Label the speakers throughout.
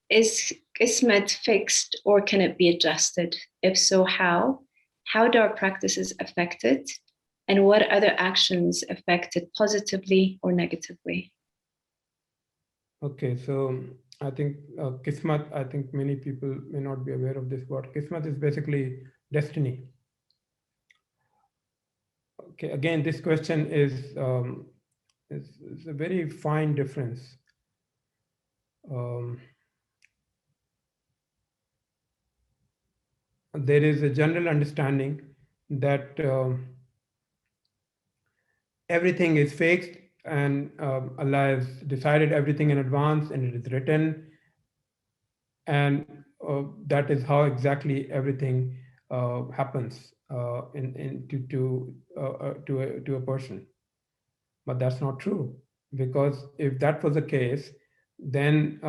Speaker 1: Is qismat fixed or can it be adjusted? If so, how? How do our practices affect it? And what other actions affect it positively or negatively?
Speaker 2: Okay, so I think Kismat, I think many people may not be aware of this word. Kismat is basically destiny. Okay, again, this question is a very fine difference. Um, there is a general understanding that everything is fixed and Allah has decided everything in advance and it is written, and that is how exactly everything happens to a person. But that's not true, because if that was the case, then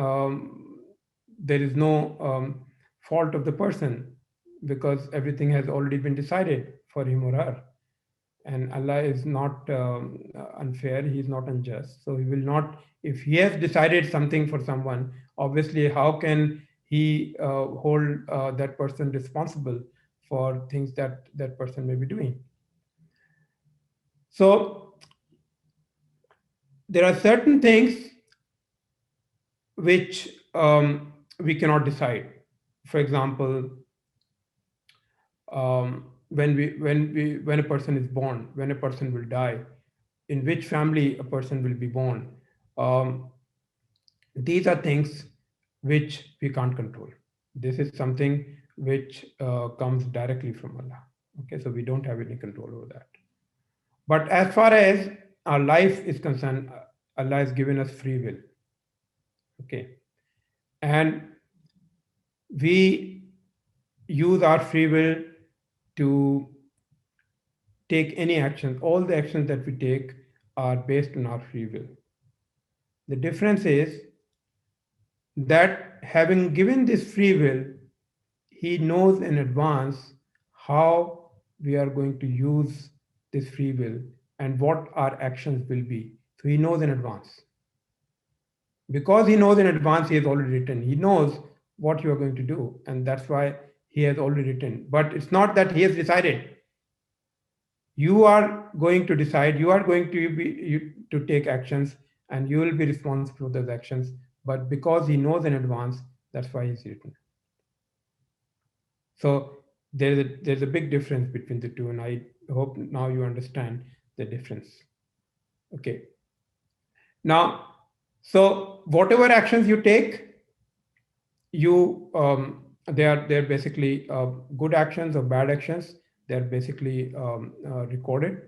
Speaker 2: there is no fault of the person, because everything has already been decided for him or her. And Allah is not unfair, He is not unjust. So He will not, if He has decided something for someone, obviously, how can He hold that person responsible for things that that person may be doing? So there are certain things which we cannot decide. For example, when a person is born, when a person will die, in which family a person will be born, um, these are things which we can't control. This is something which comes directly from Allah. Okay, so we don't have any control over that. But as far as our life is concerned, Allah has given us free will. Okay, and we use our free will to take any action. All the actions that we take are based on our free will. The difference is that having given this free will, he knows in advance how we are going to use this free will and what our actions will be. So he knows in advance. Because he knows in advance, he has already written. He knows what you are going to do, and that's why he has already written. But it's not that he has decided. You are going to decide. You are going to take actions, and you will be responsible for those actions. But because he knows in advance, that's why he's written. So there's a big difference between the two, and I hope now you understand the difference. Okay. Now, so whatever actions you take, you they're basically good actions or bad actions. They're basically recorded.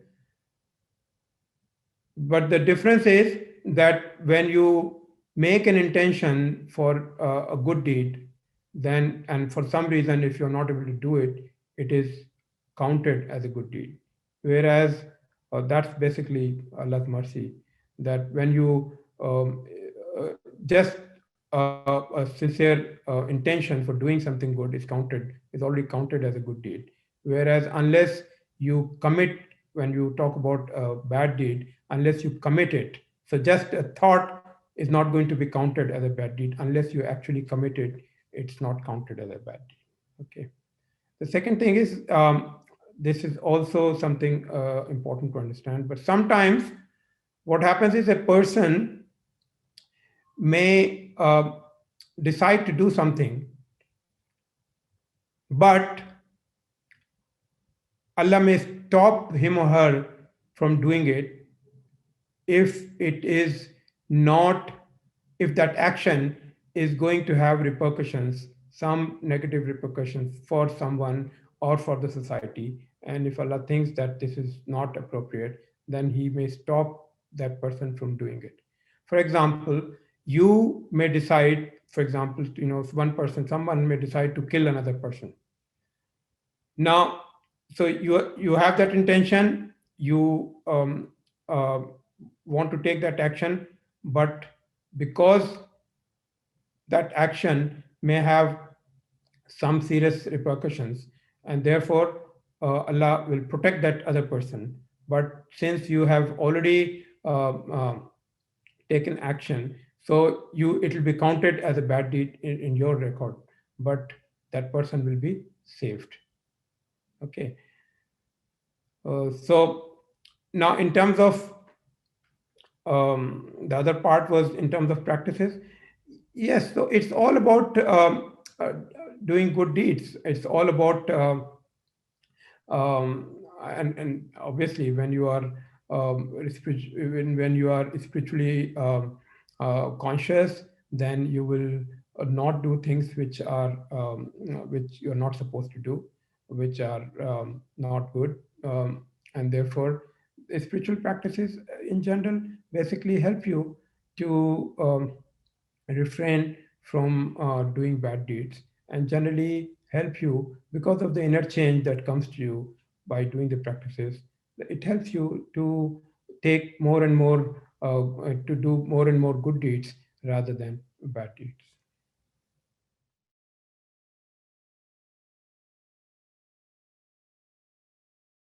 Speaker 2: But the difference is that when you make an intention for a good deed, then, and for some reason, if you're not able to do it, it is counted as a good deed. Whereas that's basically Allah's mercy, that when you just a sincere intention for doing something good is already counted as a good deed. Whereas unless you commit, when you talk about a bad deed, unless you commit it, so just a thought is not going to be counted as a bad deed. Unless you actually commit it, it's not counted as a bad deed. Okay. The second thing is, this is also something important to understand, but sometimes what happens is a person may decide to do something, but Allah may stop him or her from doing it if it is not, if that action is going to have repercussions, some negative repercussions for someone or for the society. And if Allah thinks that this is not appropriate, then He may stop that person from doing it. For example, you may decide, for example, one person, someone may decide to kill another person. Now, so you have that intention, you uh, want to take that action, but because that action may have some serious repercussions, and therefore Allah will protect that other person. But since you have already taken action, So it will be counted as a bad deed in your record, but that person will be saved. Okay. So now in terms of the other part was in terms of practices. Yes, so it's all about uh, doing good deeds. It's all about um, and obviously when you are when you are spiritually conscious, then you will not do things which you're not supposed to do, which are not good, and therefore spiritual practices in general basically help you to refrain from doing bad deeds, and generally help you because of the inner change that comes to you by doing the practices. It helps you to take more and more to do more and more good deeds rather than bad deeds.